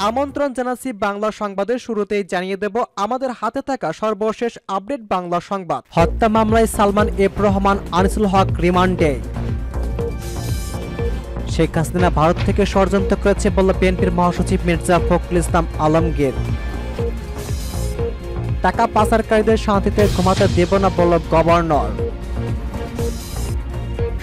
আমন্ত্রণ জানাচ্ছি বাংলা সংবাদের শুরুতেই জানিয়ে দেব আমাদের হাতে থাকা সর্বশেষ আপডেট বাংলা সংবাদ। হত্যা মামলায় সালমান এফ রহমান, আনিসুল হক রিমান্ডে। শেখ হাসিনা ভারত থেকে ষড়যন্ত্র করেছে বলল বিএনপির মহাসচিব মির্জা ফখরুল ইসলাম আলমগীর। টাকা পাচারকারীদের শান্তিতে ঘুমাতে দেব না বলল গভর্নর।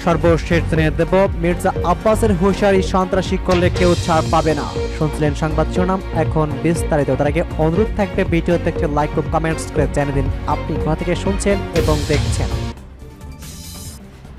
সর্বশেষ জানিয়ে দেব মির্জা আব্বাসের হুঁশিয়ারি, সন্ত্রাসী করলে কেউ ছাড় পাবে না। শুনছিলেন সংবাদ শিরোনাম, এখন বিস্তারিত। তার আগে অনুরোধ থাকবে ভিডিওতে একটি লাইক ও কমেন্টস করে জানিয়ে দিন আপনি কোথা থেকে শুনছেন এবং দেখছেন।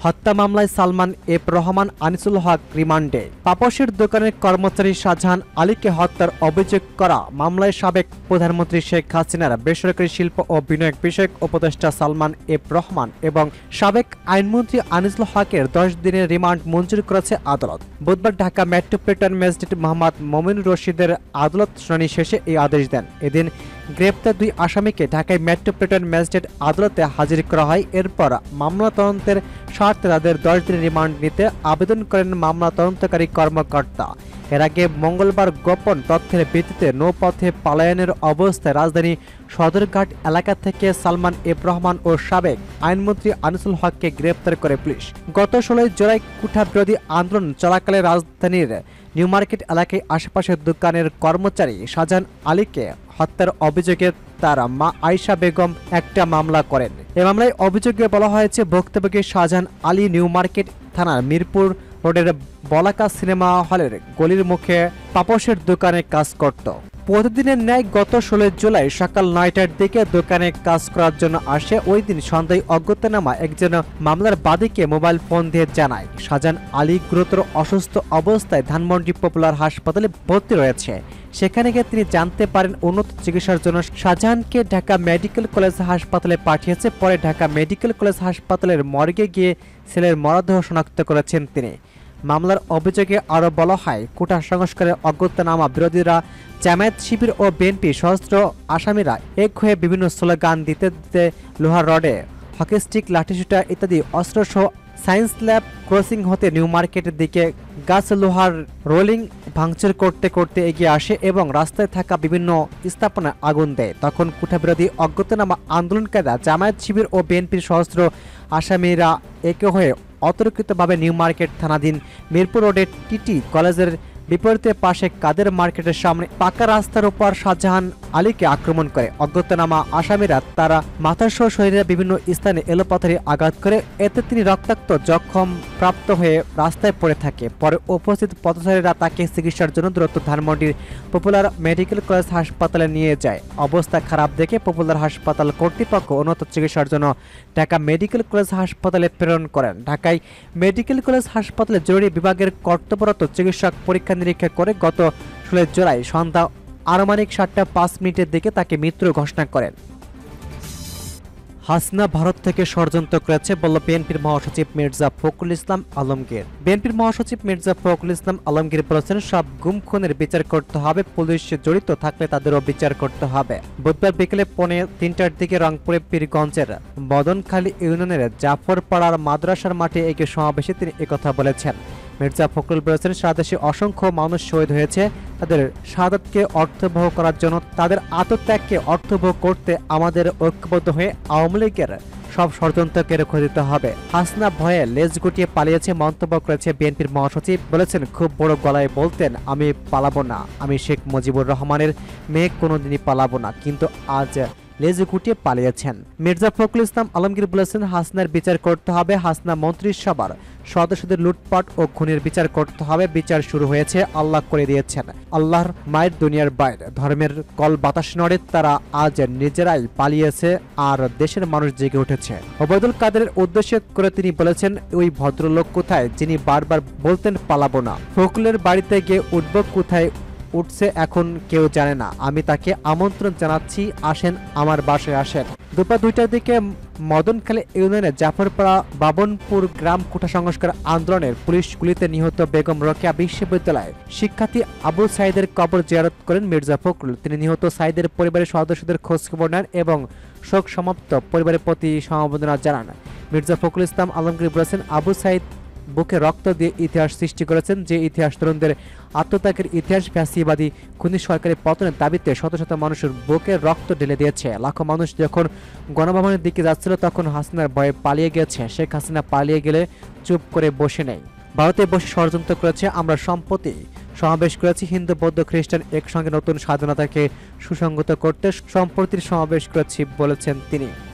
হত্যা মামলায় সালমান এফ রহমান, আনিসুল হক রিমান্ডে। পাপসের দোকানের কর্মচারী শাহজাহান আলীকে হত্যার অভিযোগ করা মামলায় সাবেক প্রধানমন্ত্রী শেখ হাসিনার বেসরকারি শিল্প ও বিনিয়োগ বিষয়ক উপদেষ্টা সালমান এফ রহমান এবং সাবেক আইনমন্ত্রী আনিসুল হকের 10 দিনের রিমান্ড মঞ্জুর করেছে আদালত। বুধবার ঢাকা মেট্রোপলিটন ম্যাজিস্ট্রেট মোহাম্মদ মমিনুর রশিদের আদালত শুনানি শেষে এই আদেশ দেন। এদিন গ্রেপ্তার 2 আসামিকে ঢাকায় মেট্রোপলিটন ম্যাজিস্ট্রেট আদালতে হাজির করা হয়। এরপর মামলা তদন্তের স্বার্থে তাদের 10 দিনের রিমান্ড নিতে আবেদন করেন মামলা তদন্তকারী কর্মকর্তা। এর আগে মঙ্গলবার গোপন তথ্যের ভিত্তিতে নৌপথে পলায়নের অবস্থায় রাজধানী সদরঘাট এলাকা থেকে সালমান এফ রহমান ও সাবেক আইনমন্ত্রী আনিসুল হককে গ্রেপ্তার করে পুলিশ। গত 16 জুলাই কোঠা বিরোধী আন্দোলন চলাকালে রাজধানীর নিউ মার্কেট এলাকায় আশেপাশের দোকানের কর্মচারী শাহজাহান আলীকে হত্যার অভিযোগে তার মা আয়েশা বেগম একটা মামলা করেন। এই মামলায় অভিযোগে বলা হয়েছে ভুক্তভোগী শাহজাহান আলী নিউ মার্কেট থানার মিরপুর রোডের বলাকা সিনেমা হলের গলির মুখে পাপসের দোকানে কাজ করত। প্রতিদিনের ন্যায় গত 16 জুলাই সকাল 9টার দিকে দোকানে কাজ করার জন্য আসে। ওই দিন সন্ধ্যায় অজ্ঞাতনামা একজন মামলার বাদীকে মোবাইল ফোন দিয়ে জানায় শাহজাহান আলী গুরুতর অসুস্থ অবস্থায় ধানমন্ডি পপুলার হাসপাতালে ভর্তি রয়েছে। সেখানে গিয়ে তিনি জানতে পারেন উন্নত চিকিৎসার জন্য শাহজাহানকে ঢাকা মেডিকেল কলেজ হাসপাতালে পাঠিয়েছে। পরে ঢাকা মেডিকেল কলেজ হাসপাতালের মর্গে গিয়ে ছেলের মরদেহ শনাক্ত করেছেন তিনি। মামলার অভিযোগে আরও বলা হয়, কোটা সংস্কারের অজ্ঞাতনামা বিরোধীরা, জামায়াত শিবির ও বিএনপি সশস্ত্র আসামিরা এক হয়ে বিভিন্ন স্লোগান দিতে দিতে লোহার রডে, হকি স্টিক, লাঠিসোঁটা ইত্যাদি অস্ত্রসহ সায়েন্স ল্যাব ক্রসিং হতে নিউ মার্কেটের দিকে গাছ লোহার রোলিং ভাঙচুর করতে করতে এগিয়ে আসে এবং রাস্তায় থাকা বিভিন্ন স্থাপনায় আগুন দেয়। তখন কোঠাবিরোধী অজ্ঞাতনামা আন্দোলনকারীরা, জামায়াত শিবির ও বিএনপির সশস্ত্র আসামিরা একে হয়ে অতর্কিতভাবে নিউ মার্কেট থানাধীন মিরপুর রোডের টিটি কলেজের বিপরীতে পাশে কাদের মার্কেটের সামনে পাকা রাস্তার উপর শাহজাহান আলীকে আক্রমণ করে। অজ্ঞাতনামা আসামিরা তারা মাথাসহ শরীরের বিভিন্ন স্থানে এলোপাথারি আঘাত করে। এতে তিনি রক্তাক্ত জখম প্রাপ্ত হয়ে রাস্তায় পড়ে থাকে। পরে উপস্থিত পথচারীরা তাকে চিকিৎসার জন্য দ্রুত ধানমন্ডির পপুলার মেডিকেল কলেজ হাসপাতালে নিয়ে যায়। অবস্থা খারাপ দেখে পপুলার হাসপাতাল কর্তৃপক্ষ উন্নত চিকিৎসার জন্য ঢাকা মেডিকেল কলেজ হাসপাতালে প্রেরণ করেন। ঢাকায় মেডিকেল কলেজ হাসপাতালে জরুরি বিভাগের কর্তব্যরত চিকিৎসক পরীক্ষা নিরীক্ষা করে গত 16 জুলাই সন্ধ্যা আনুমানিক 7:05 দিকে তাকে মৃত্যু ঘোষণা করেন। হাসিনা ভারত থেকে ষড়যন্ত্র করেছে বলল বিএনপির মহাসচিব মির্জা ফখরুল ইসলাম আলমগীর। বিএনপির মহাসচিব মির্জা ফখরুল ইসলাম আলমগীর বলেছেন, সব গুম খুনের বিচার করতে হবে, পুলিশ জড়িত থাকলে তাদেরও বিচার করতে হবে। বুধবার বিকেলে 3:45টার দিকে রংপুরের পীরগঞ্জের মদনখালী ইউনিয়নের জাফরপাড়ার মাদ্রাসার মাঠে এক সমাবেশে তিনি একথা বলেছেন। মির্জা ফখরুল বলেছেন, সারা দেশে অসংখ্য মানুষ শহীদ হয়েছে। তাদের শাহাদাতকে অর্থবহ করার জন্য, তাদের আত্মত্যাগকে অর্থবহ করতে আমাদের ঐক্যবদ্ধ হয়ে আওয়ামী লীগের সব ষড়যন্ত্রকে রুখে দিতে হবে। হাসিনা ভয়ে লেজ গুটিয়ে পালিয়েছে মন্তব্য করেছে বিএনপির মহাসচিব। বলেছেন, খুব বড় গলায় বলতেন, আমি পালাবো না, আমি শেখ মুজিবুর রহমানের মেয়ে, কোনোদিনই পালাবো না, কিন্তু আজ লেজ গুটিয়ে পালিয়েছেন। মির্জা ফখরুল ইসলাম আলমগীর বলেছেন, হাসিনার বিচার করতে হবে, হাসিনা মন্ত্রিসভার সদস্যদের লুটপাট ও খুনের বিচার করতে হবে। বিচার শুরু হয়েছে, আল্লাহ করে দিয়েছেন। আল্লাহর মায়ের দুনিয়ার বাইরে ধর্মের কল বাতাস নড়ে, তারা আজ নিজেরাই পালিয়েছে আর দেশের মানুষ জেগে উঠেছে। ওবায়দুল কাদেরের উদ্দেশ্য করে তিনি বলেছেন, ওই ভদ্রলোক কোথায় যিনি বারবার বলতেন পালাবো না? ফখরুলের বাড়িতে গিয়ে উঠব, কোথায় উঠছে এখন কেউ জানে না। আমি তাকে আমন্ত্রণ জানাচ্ছি, আসেন, আমার বাসায় আসেন। দুপুর 2টার দিকে মদনখালী ইউনিয়নের জাফরপাড়া বাবনপুর গ্রাম কোটা সংস্কার আন্দোলনের পুলিশ গুলিতে নিহত বেগম রোকেয়া বিশ্ববিদ্যালয়ের শিক্ষার্থী আবু সাইদের কবর জিয়ারত করেন মির্জা ফখরুল। তিনি নিহত সাইদের পরিবারের সদস্যদের খোঁজখবর নেন এবং শোক সমাপ্ত পরিবারের প্রতি সমবেদনা জানান। মির্জা ফখরুল ইসলাম আলমগীর বলেছেন, আবু সাইদ বুকে রক্ত দিয়ে ইতিহাস সৃষ্টি করেছেন, যে ইতিহাস তরুণদের আত্মত্যাগের ইতিহাস, ফ্যাসিবাদী খুনি সরকারের পতনের দাবিতে শত শত মানুষের বুকে রক্ত ঢেলে দিয়েছে। লাখো মানুষ যখন গণভবনের দিকে যাচ্ছিল তখন হাসিনার ভয়ে পালিয়ে গেছে। শেখ হাসিনা পালিয়ে গেলে চুপ করে বসে নেই, ভারতে বসে ষড়যন্ত্র করেছে। আমরা সম্প্রতি সমাবেশ করেছি হিন্দু, বৌদ্ধ, খ্রিস্টান একসঙ্গে নতুন স্বাধীনতাকে সুসংগত করতে সম্প্রতির সমাবেশ করেছি বলেছেন তিনি।